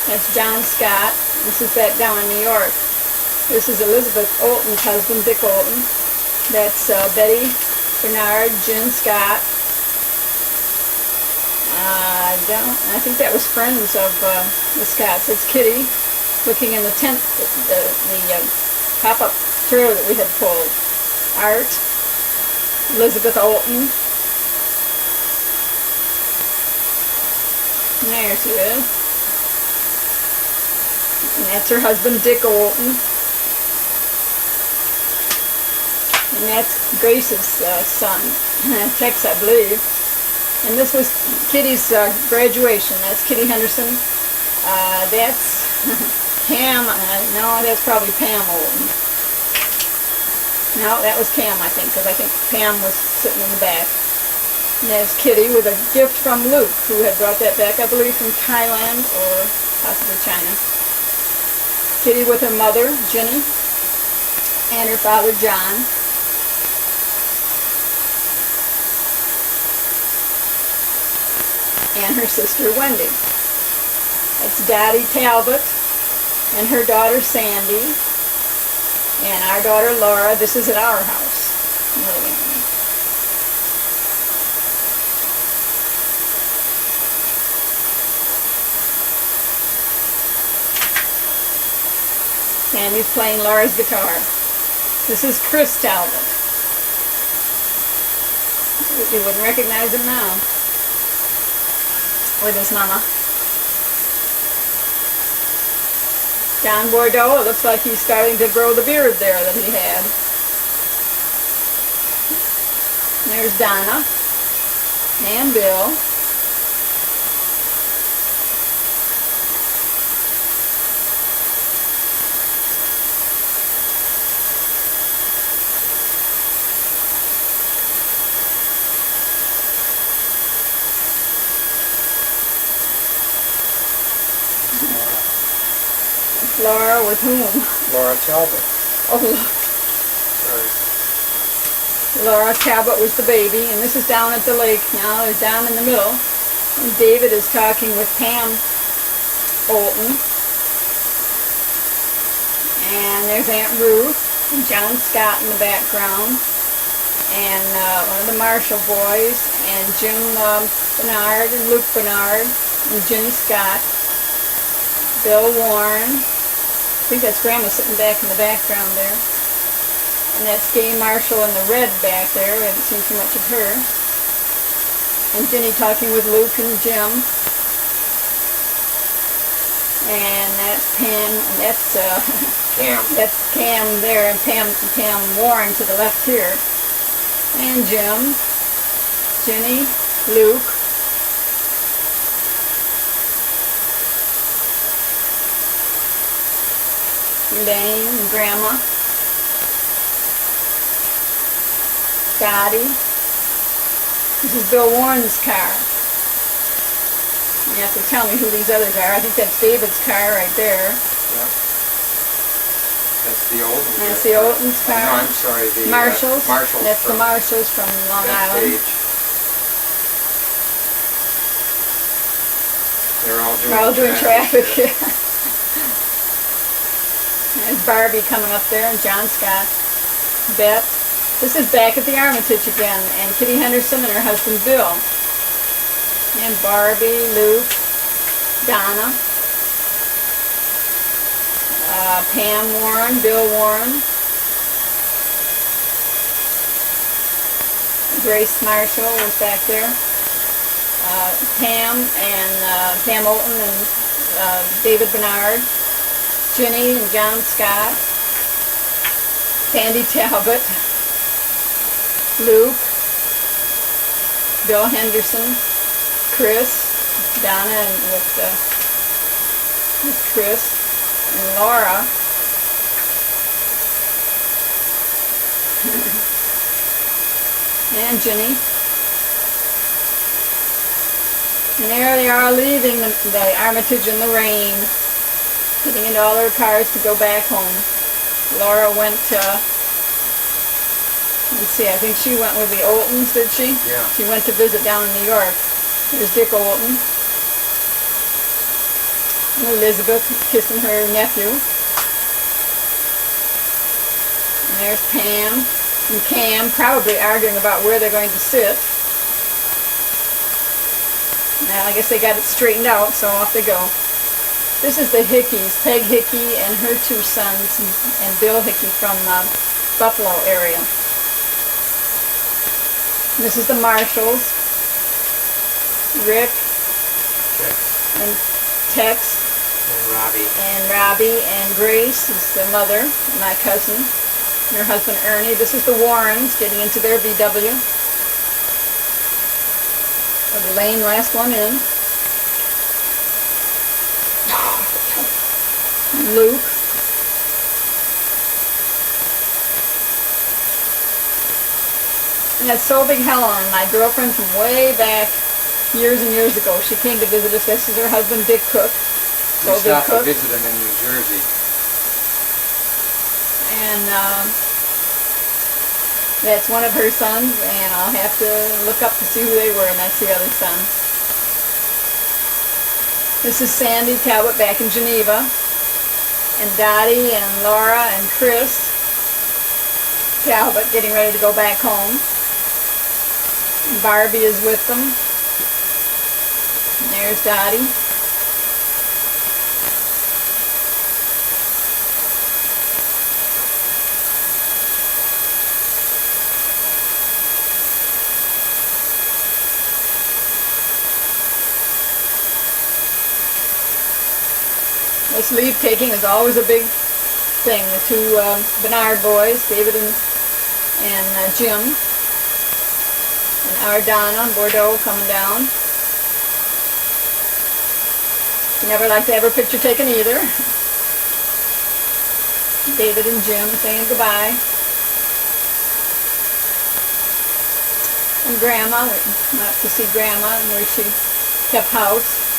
That's John Scott. This is back down in New York. This is Elizabeth Olten's husband, Dick Olten. That's Betty Bernard, Jen Scott. I think that was friends of the Scotts. It's Kitty looking in the tent, the pop-up trailer that we had pulled. Art, Elizabeth Olten. And there she is. And that's her husband, Dick Olten. And that's Grace's son, Tex, I believe. And this was Kitty's graduation. That's Kitty Henderson. That's Cam. No, that's probably Pam Olten. No, that was Cam, I think, because I think Pam was sitting in the back. And there's Kitty with a gift from Luke, who had brought that back, I believe, from Thailand or possibly China. Kitty with her mother, Ginny, and her father, John. And her sister, Wendy. It's Dottie Talbot and her daughter, Sandy, and our daughter, Laura. This is at our house. Sandy's playing Laura's guitar. This is Chris Talbot. You wouldn't recognize him now. With his mama. John Bordeaux, it looks like he's starting to grow the beard there that he had. There's Donna and Bill. Laura with whom? Laura Talbot. Oh, look. Sorry. Laura Talbot was the baby, and this is down at the lake now. They're down in the middle. And David is talking with Pam Olten. And there's Aunt Ruth and John Scott in the background. And one of the Marshall boys, and Jim Bernard and Luke Bernard and Jenny Scott. Bill Warren. I think that's Grandma sitting back in the background there. And that's Gay Marshall in the red back there. We haven't seen too much of her. And Jenny talking with Luke and Jim. And that's Pam, and that's Cam. That's Cam there, and Pam Warren to the left here. And Jim, Jenny, Luke. Dane and Grandma. Scotty. This is Bill Warren's car. You have to tell me who these others are. I think that's David's car right there. Yeah. That's the Olten. That's the Olten's car. No, I'm sorry. The Marshalls. Marshalls. That's the Marshalls from Long Island. They're all doing traffic. Yeah. There's Barbie coming up there, and John Scott. Beth. This is back at the Armitage again, and Kitty Henderson and her husband Bill. And Barbie, Luke, Donna, Pam Warren, Bill Warren, Grace Marshall was back there. Pam and Pam Olten and David Bernard. Jenny and John Scott, Sandy Talbot, Luke, Bill Henderson, Chris, Donna and with Chris, and Laura, and Jenny. And there they are leaving the Armitage in the rain, getting into all their cars to go back home. Laura went let's see, I think she went with the Oltens, did she? Yeah. She went to visit down in New York. There's Dick Olten. Elizabeth kissing her nephew. And there's Pam and Cam probably arguing about where they're going to sit. Now I guess they got it straightened out, so off they go. This is the Hickeys, Peg Hickey and her two sons, and Bill Hickey from Buffalo area. This is the Marshalls, Rick and Tex and Robbie and Grace is the mother, my cousin, and her husband Ernie. This is the Warrens getting into their VW. The lane, last one in. Luke. And that's Sobig Helen, my girlfriend from way back years and years ago. She came to visit us. This is her husband, Dick Cook. we stopped to visit him in New Jersey. And that's one of her sons, and I'll have to look up to see who they were, and that's the other son. This is Sandy Talbot back in Geneva, and Dottie and Laura and Chris Talbot getting ready to go back home. And Barbie is with them. And there's Dottie. This leave taking is always a big thing. The two Bernard boys, David and Jim, and Ardana, Bordeaux coming down. She never liked to have her picture taken either. David and Jim saying goodbye. And Grandma, we went up to see Grandma where she kept house.